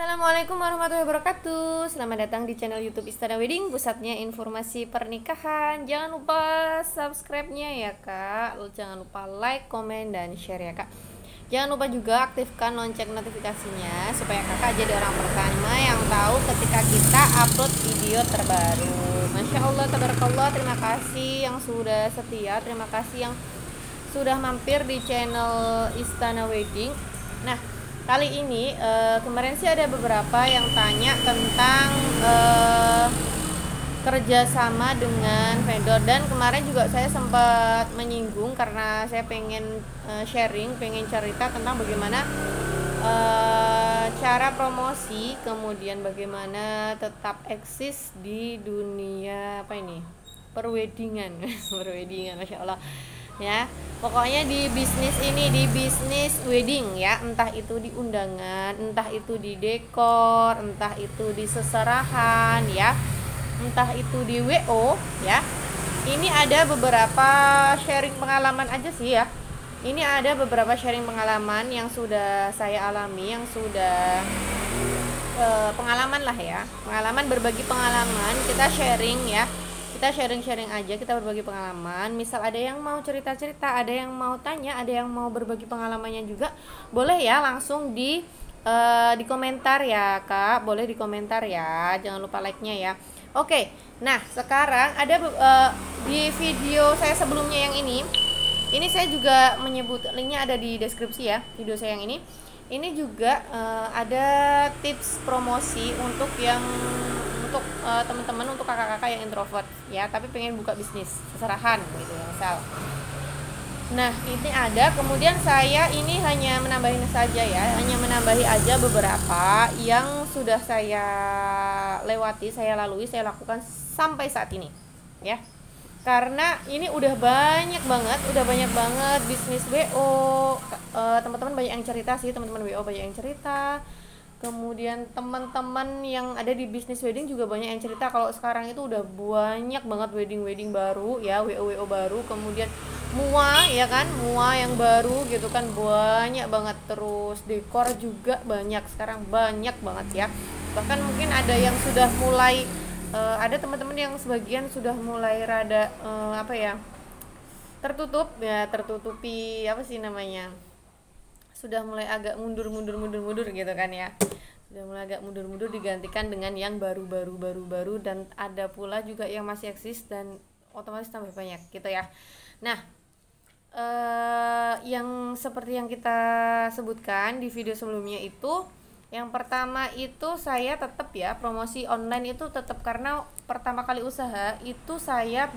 Assalamualaikum warahmatullahi wabarakatuh. Selamat datang di channel YouTube Istana Wedding, pusatnya informasi pernikahan. Jangan lupa subscribe-nya ya kak. Jangan lupa like, komen, dan share ya kak. Jangan lupa juga aktifkan lonceng notifikasinya supaya kakak jadi orang pertama yang tahu ketika kita upload video terbaru. Masya Allah, tabarakallah. Terima kasih yang sudah setia, terima kasih yang sudah mampir di channel Istana Wedding. Nah, kali ini kemarin sih ada beberapa yang tanya tentang kerjasama dengan vendor, dan kemarin juga saya sempat menyinggung karena saya pengen sharing, pengen cerita tentang bagaimana cara promosi, kemudian bagaimana tetap eksis di dunia perwedingan perwedingan, masya Allah ya. Pokoknya di bisnis ini, di bisnis wedding ya, entah itu di undangan, entah itu di dekor, entah itu di seserahan ya, entah itu di WO ya. Ini ada beberapa sharing pengalaman aja sih ya. Ini ada beberapa sharing pengalaman yang sudah saya alami, yang sudah pengalaman lah ya, pengalaman, berbagi pengalaman, kita sharing ya. Kita sharing-sharing aja, kita berbagi pengalaman. Misal ada yang mau cerita-cerita, ada yang mau tanya, ada yang mau berbagi pengalamannya juga, boleh ya langsung di komentar ya kak, boleh di komentar ya, jangan lupa like-nya ya. Oke, nah sekarang ada di video saya sebelumnya yang ini saya juga menyebut, linknya ada di deskripsi ya, video saya yang ini juga ada tips promosi untuk yang teman-teman, untuk kakak-kakak yang introvert ya, tapi pengen buka bisnis seserahan gitu ya misal. Nah ini ada, kemudian saya ini hanya menambahin saja ya, hanya menambahi aja beberapa yang sudah saya lewati, saya lalui, saya lakukan sampai saat ini ya. Karena ini udah banyak banget bisnis WO, teman-teman banyak yang cerita sih, teman-teman WO banyak yang cerita. Kemudian teman-teman yang ada di bisnis wedding juga banyak yang cerita kalau sekarang itu udah banyak banget wedding baru ya, WO baru, kemudian mua ya kan, mua yang baru gitu kan, banyak banget. Terus dekor juga banyak, sekarang banyak banget ya. Bahkan mungkin ada yang sudah mulai ada teman-teman yang sebagian sudah mulai rada tertutupi sudah mulai agak mundur gitu kan ya, sudah mulai agak mundur digantikan dengan yang baru, dan ada pula juga yang masih eksis dan otomatis tambah banyak gitu ya. Nah yang seperti yang kita sebutkan di video sebelumnya itu, yang pertama itu saya tetap ya promosi online itu tetap, karena pertama kali usaha itu saya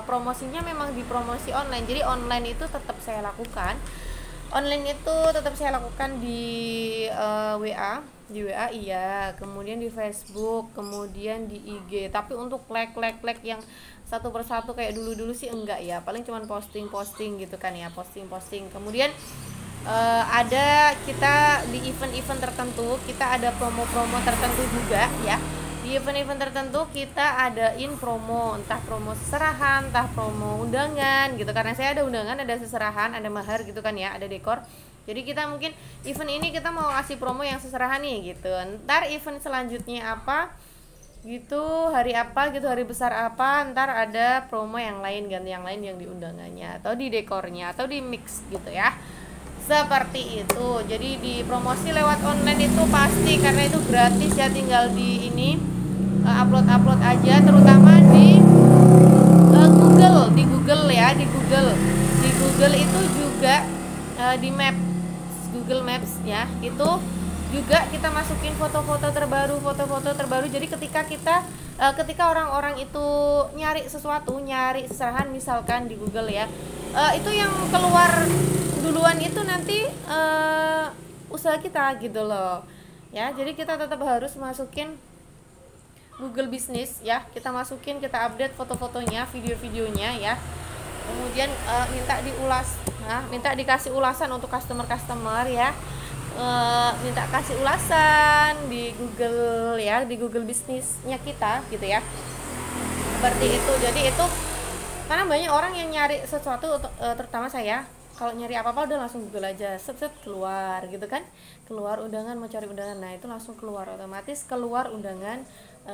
promosinya memang di promosi online. Jadi online itu tetap saya lakukan, di WA, iya, kemudian di Facebook, kemudian di IG. Tapi untuk like yang satu persatu kayak dulu sih enggak ya, paling cuman posting gitu kan ya, posting. Kemudian ada kita di event tertentu, kita ada promo tertentu juga ya. Di event tertentu kita adain promo, entah promo seserahan, entah promo undangan gitu. Karena saya ada undangan, ada seserahan, ada mahar gitu kan ya, ada dekor. Jadi kita mungkin event ini kita mau kasih promo yang seserahan nih gitu. Ntar event selanjutnya apa gitu, hari apa gitu, hari besar apa, ntar ada promo yang lain, ganti yang lain yang di undangannya atau di dekornya atau di mix gitu ya. Seperti itu. Jadi di promosi lewat online itu pasti, karena itu gratis ya, tinggal di upload aja, terutama di Google ya, di Google itu juga di Google Maps ya, itu juga kita masukin foto-foto terbaru. Jadi ketika orang-orang itu nyari sesuatu, nyari seserahan misalkan di Google ya, itu yang keluar duluan itu nanti usaha kita gitu loh ya. Jadi kita tetap harus masukin Google Business ya, kita update foto-fotonya, video-videonya ya. Kemudian minta dikasih ulasan untuk customer ya, minta kasih ulasan di Google ya, di Google Businessnya kita gitu ya, seperti itu. Jadi itu karena banyak orang yang nyari sesuatu, terutama saya kalau nyari apa-apa udah langsung Google aja, set set keluar gitu kan, keluar undangan, mau cari undangan, nah itu langsung keluar, otomatis keluar undangan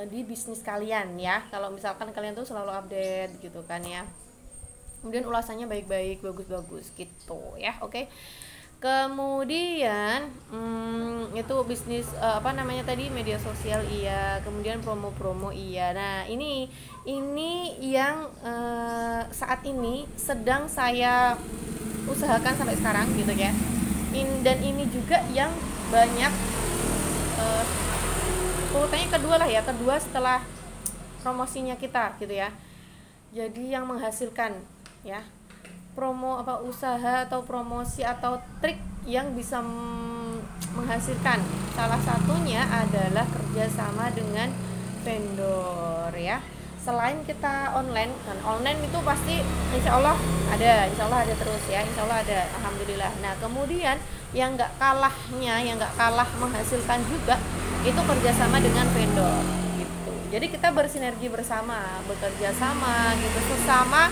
di bisnis kalian ya, kalau misalkan kalian tuh selalu update gitu kan ya. Kemudian ulasannya baik-baik, bagus-bagus gitu ya. Oke. Kemudian itu bisnis apa namanya tadi, media sosial iya, kemudian promo-promo iya. Nah ini yang saat ini sedang saya usahakan sampai sekarang gitu ya. Dan ini juga yang banyak urutannya kedua lah ya, kedua setelah promosinya kita gitu ya. Jadi yang menghasilkan ya, promo apa usaha atau promosi atau trik yang bisa menghasilkan, salah satunya adalah kerjasama dengan vendor ya. Selain kita online, kan online itu pasti insya Allah ada terus ya, insya Allah ada, alhamdulillah. Nah kemudian yang nggak kalah menghasilkan juga itu kerjasama dengan vendor gitu. Jadi kita bersinergi bersama, bekerja sama gitu, sesama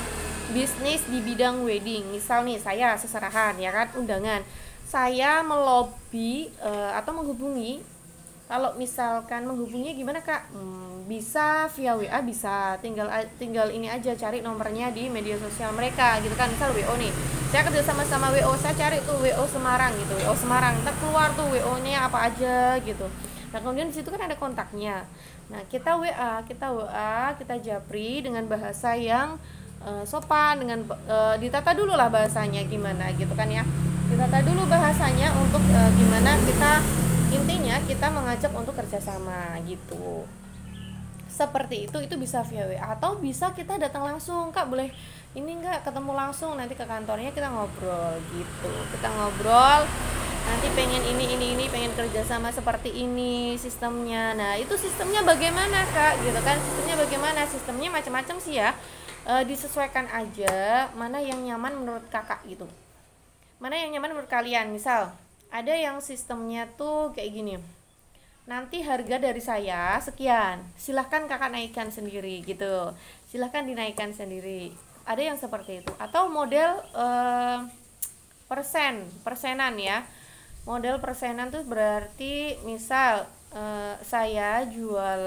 bisnis di bidang wedding. Misal nih saya seserahan ya kan, undangan, saya melobi atau menghubungi. Kalau misalkan menghubungi gimana kak? Bisa via WA, bisa tinggal ini aja, cari nomornya di media sosial mereka gitu kan. Misal WO nih, saya kerja sama WO, saya cari tuh WO Semarang gitu, WO Semarang, kita keluar tuh WO nya apa aja gitu. Nah kemudian disitu kan ada kontaknya. Nah kita WA, kita japri dengan bahasa yang sopan, dengan ditata dulu lah bahasanya gimana gitu kan ya, ditata dulu bahasanya untuk gimana kita, intinya kita mengajak untuk kerjasama gitu. Seperti itu bisa via WA atau bisa kita datang langsung, kak boleh ini enggak ketemu langsung, nanti ke kantornya kita ngobrol gitu, kita ngobrol nanti pengen ini pengen kerjasama seperti ini sistemnya. Nah itu sistemnya bagaimana kak gitu kan, sistemnya macam-macam sih ya. Disesuaikan aja mana yang nyaman menurut kakak gitu, mana yang nyaman menurut kalian. Misal ada yang sistemnya tuh kayak gini, nanti harga dari saya sekian, silahkan kakak naikkan sendiri gitu, silahkan dinaikkan sendiri, ada yang seperti itu. Atau model persenan ya, model persenan tuh berarti misal saya jual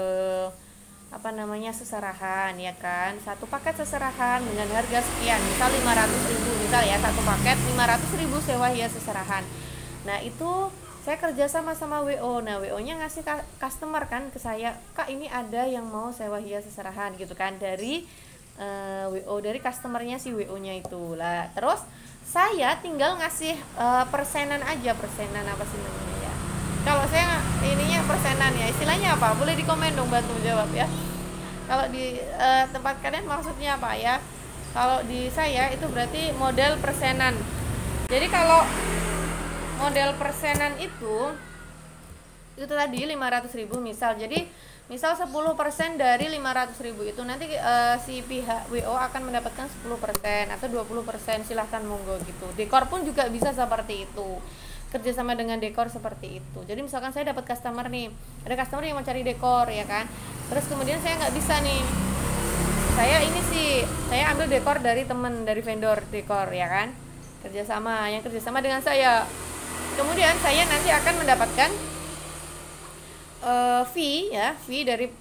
apa namanya seserahan ya kan, satu paket seserahan dengan harga sekian, misal 500.000 misal ya, satu paket 500.000 sewa hias seserahan. Nah itu saya kerja sama WO, nah WO nya ngasih customer kan ke saya, kak ini ada yang mau sewa hias seserahan gitu kan, dari WO, dari customernya si WO nya itu lah. Terus saya tinggal ngasih persenan aja, persenan apa sih namanya ya, kalau saya ininya persenan ya, istilahnya apa, boleh di komen dong, bantu jawab ya. Kalau di tempat kalian maksudnya apa ya? Kalau di saya itu berarti model persenan. Jadi kalau model persenan itu tadi 500.000 misal. Jadi misal 10% dari 500.000 itu nanti si pihak WO akan mendapatkan 10% atau 20%, silahkan monggo gitu. Dekor pun juga bisa seperti itu, kerjasama dengan dekor seperti itu. Jadi misalkan saya dapat customer nih, ada customer yang mau cari dekor ya kan, terus kemudian saya nggak bisa nih, saya ambil dekor dari temen, dari vendor dekor ya kan, kerjasama dengan saya, kemudian saya nanti akan mendapatkan fee dari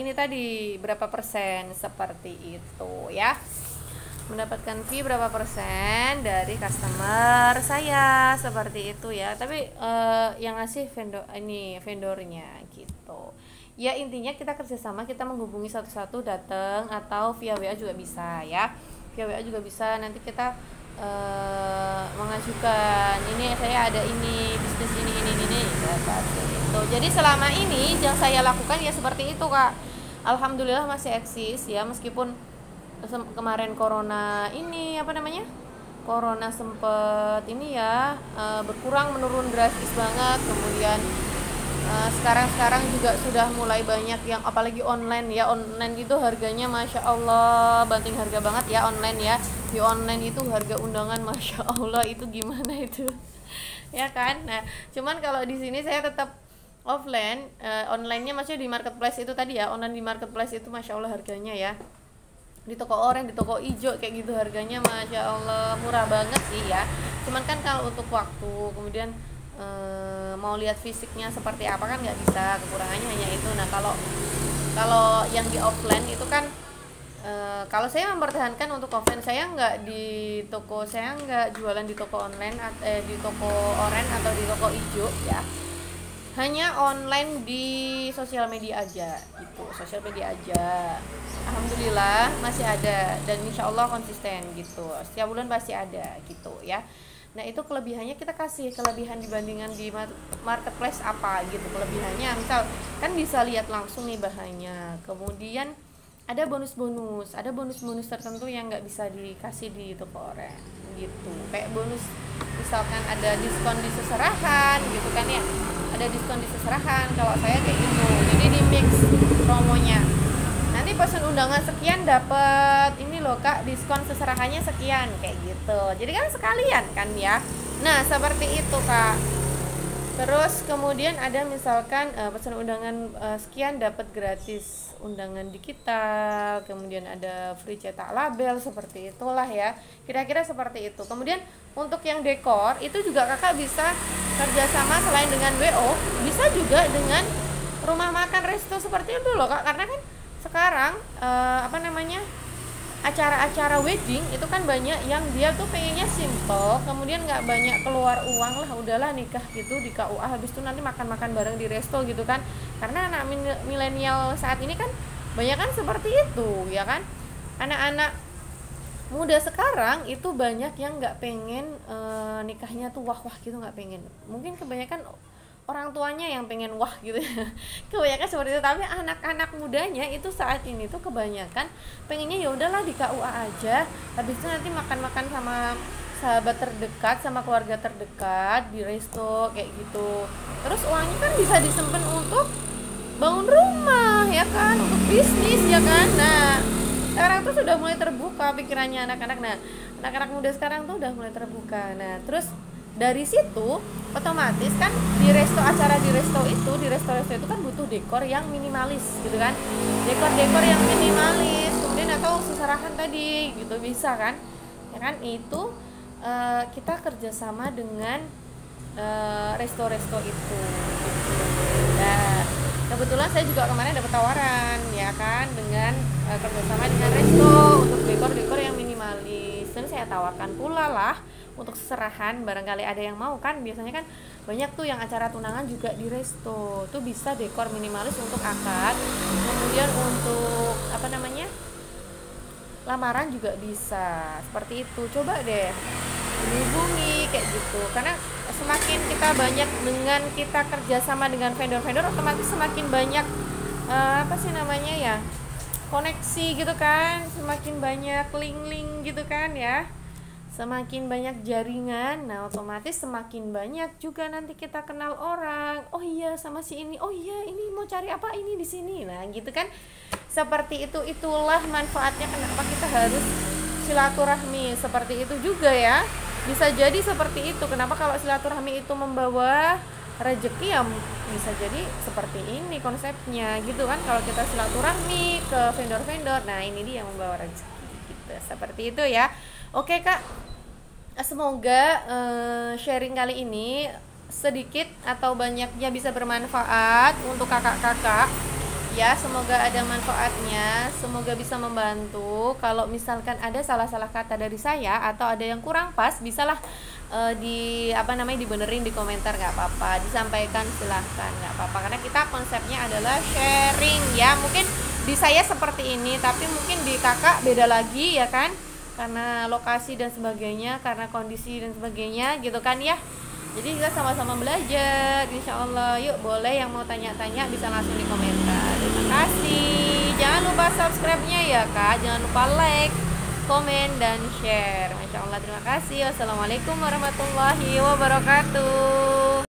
ini tadi berapa persen, seperti itu ya, mendapatkan fee berapa persen dari customer saya, seperti itu ya. Tapi yang ngasih vendornya gitu ya. Intinya kita kerjasama, kita menghubungi satu-satu, datang atau via WA juga bisa ya, via WA juga bisa. Nanti kita mengajukan, ini saya ada ini bisnis ini seperti itu. Jadi selama ini yang saya lakukan ya seperti itu kak, alhamdulillah masih eksis ya, meskipun kemarin corona sempet ini ya berkurang, menurun drastis banget. Kemudian sekarang juga sudah mulai banyak yang apalagi online ya, online itu harganya masya Allah banting harga banget ya online ya. Di online itu harga undangan masya Allah itu gimana itu ya kan. Nah cuman kalau di sini saya tetap offline, onlinenya maksudnya di marketplace itu tadi ya, online di marketplace itu masya Allah harganya ya di toko oranye, di toko ijo kayak gitu, harganya masya Allah murah banget sih ya. Cuman kan kalau untuk waktu kemudian mau lihat fisiknya seperti apa kan nggak bisa, kekurangannya hanya itu. Nah kalau kalau yang di offline itu kan kalau saya mempertahankan untuk offline, saya nggak di toko, saya nggak jualan di toko online di toko oranye atau di toko ijo ya, hanya online di sosial media aja gitu, sosial media aja. Alhamdulillah masih ada dan insya Allah konsisten gitu, setiap bulan pasti ada gitu ya. Nah itu kelebihannya, kita kasih kelebihan dibandingkan di marketplace apa gitu kelebihannya, misal kan bisa lihat langsung nih bahannya, kemudian ada bonus-bonus, ada bonus-bonus tertentu yang nggak bisa dikasih di toko oranye gitu, kayak bonus misalkan ada diskon di seserahan gitu kan ya, ada diskon di seserahan kalau saya kayak gitu, jadi di mix promonya, nanti pesan undangan sekian dapat ini loh kak, diskon seserahannya sekian kayak gitu, jadi kan sekalian kan ya. Nah seperti itu kak. Terus kemudian ada misalkan pesan undangan sekian dapat gratis undangan digital, kemudian ada free cetak label, seperti itulah ya, kira-kira seperti itu. Kemudian untuk yang dekor itu juga kakak bisa kerjasama selain dengan WO, bisa juga dengan rumah makan resto seperti itu loh kak, karena kan sekarang acara-acara wedding itu kan banyak yang dia tuh pengennya simple, kemudian nggak banyak keluar uang lah, udahlah nikah gitu di KUA, habis itu nanti makan-makan bareng di resto gitu kan, karena anak milenial saat ini kan banyak kan seperti itu ya kan, anak-anak muda sekarang itu banyak yang nggak pengen nikahnya tuh wah-wah gitu, nggak pengen, mungkin kebanyakan orang tuanya yang pengen wah gitu kebanyakan seperti itu, tapi anak-anak mudanya itu saat ini tuh kebanyakan pengennya ya udahlah di KUA aja, habis itu nanti makan-makan sama sahabat terdekat, sama keluarga terdekat di resto kayak gitu, terus uangnya kan bisa disimpan untuk bangun rumah ya kan, untuk bisnis ya kan. Nah sekarang tuh sudah mulai terbuka pikirannya anak-anak, nah anak-anak muda sekarang tuh udah mulai terbuka. Nah terus dari situ otomatis kan di resto, acara di resto itu kan butuh dekor yang minimalis gitu kan, dekor yang minimalis, kemudian atau seserahan tadi gitu bisa kan ya kan, itu kita kerjasama dengan resto-resto itu gitu. Nah kebetulan saya juga kemarin dapat tawaran ya kan, dengan kerjasama dengan resto untuk dekor yang minimalis, dan saya tawarkan pula lah untuk seserahan, barangkali ada yang mau kan, biasanya kan banyak tuh yang acara tunangan juga di resto tuh bisa dekor minimalis untuk akad, kemudian untuk lamaran juga bisa seperti itu. Coba deh dihubungi kayak gitu, karena semakin kita banyak dengan kita kerjasama dengan vendor-vendor, otomatis semakin banyak koneksi gitu kan, semakin banyak link-link gitu kan ya, semakin banyak jaringan. Nah otomatis semakin banyak juga nanti kita kenal orang, oh iya sama si ini, oh iya ini mau cari apa ini di sini, nah gitu kan, seperti itu. Itulah manfaatnya kenapa kita harus silaturahmi, seperti itu juga ya, bisa jadi seperti itu. Kenapa kalau silaturahmi itu membawa rezeki, ya bisa jadi seperti ini konsepnya gitu kan, kalau kita silaturahmi ke vendor-vendor, nah ini dia yang membawa rezeki gitu, seperti itu ya. Oke kak, semoga sharing kali ini sedikit atau banyaknya bisa bermanfaat untuk kakak-kakak ya, semoga ada manfaatnya, semoga bisa membantu. Kalau misalkan ada salah-salah kata dari saya atau ada yang kurang pas, bisalah dibenerin di komentar, nggak apa-apa, disampaikan silahkan, nggak apa-apa, karena kita konsepnya adalah sharing ya. Mungkin di saya seperti ini, tapi mungkin di kakak beda lagi ya kan, karena lokasi dan sebagainya, karena kondisi dan sebagainya gitu kan ya. Jadi kita sama-sama belajar insya Allah. Yuk boleh yang mau tanya-tanya bisa langsung di komentar. Terima kasih, jangan lupa subscribe-nya ya kak, jangan lupa like, komen, dan share. Masya Allah, terima kasih. Wassalamualaikum warahmatullahi wabarakatuh.